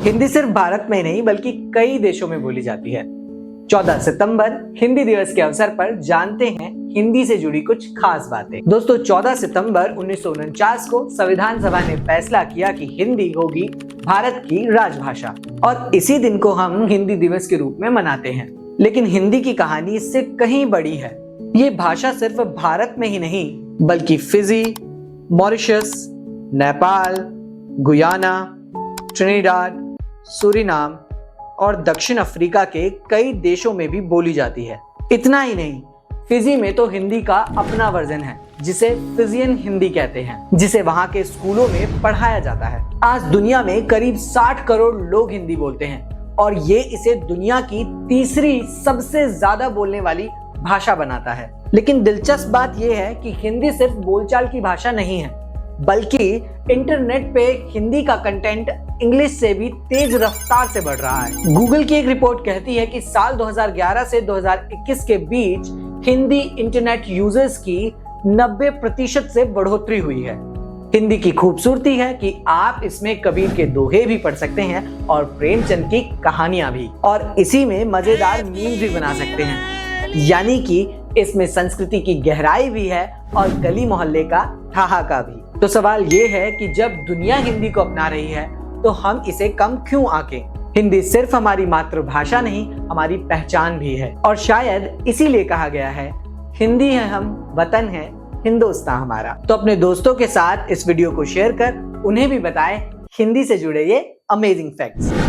हिंदी सिर्फ भारत में नहीं बल्कि कई देशों में बोली जाती है। 14 सितंबर हिंदी दिवस के अवसर पर जानते हैं हिंदी से जुड़ी कुछ खास बातें। दोस्तों 14 सितंबर 1949 को संविधान सभा ने फैसला किया कि हिंदी होगी भारत की राजभाषा और इसी दिन को हम हिंदी दिवस के रूप में मनाते हैं। लेकिन हिंदी की कहानी इससे कहीं बड़ी है। ये भाषा सिर्फ भारत में ही नहीं बल्कि Fiji, Mauritius, Nepal, Guyana, Trinidad, Suriname और दक्षिण अफ्रीका के कई देशों में भी बोली जाती है। इतना ही नहीं, फिजी में तो हिंदी का अपना वर्जन है जिसे फिजियन हिंदी कहते हैं, जिसे वहां के स्कूलों में पढ़ाया जाता है। आज दुनिया में करीब 60 करोड़ लोग हिंदी बोलते हैं और ये इसे दुनिया की तीसरी सबसे ज्यादा बोलने वाली भाषा बनाता है। लेकिन दिलचस्प बात यह है कि हिंदी सिर्फ बोलचाल की भाषा नहीं है बल्कि इंटरनेट पे हिंदी का कंटेंट इंग्लिश से भी तेज रफ्तार से बढ़ रहा है। गूगल की एक रिपोर्ट कहती है कि साल 2011 से 2021 के बीच हिंदी इंटरनेट यूजर्स की 90% से बढ़ोतरी हुई है। हिंदी की खूबसूरती है कि आप इसमें कबीर के दोहे भी पढ़ सकते हैं और प्रेमचंद की कहानियां भी, और इसी में मजेदार मीम भी बना सकते हैं। यानी कि इसमें संस्कृति की गहराई भी है और गली मोहल्ले का ठहाका भी। तो सवाल ये है कि जब दुनिया हिंदी को अपना रही है तो हम इसे कम क्यों आंकें? हिंदी सिर्फ हमारी मातृभाषा नहीं, हमारी पहचान भी है और शायद इसीलिए कहा गया है, हिंदी है हम, वतन है हिंदुस्तान हमारा। तो अपने दोस्तों के साथ इस वीडियो को शेयर कर उन्हें भी बताएं हिंदी से जुड़े ये अमेजिंग फैक्ट्स।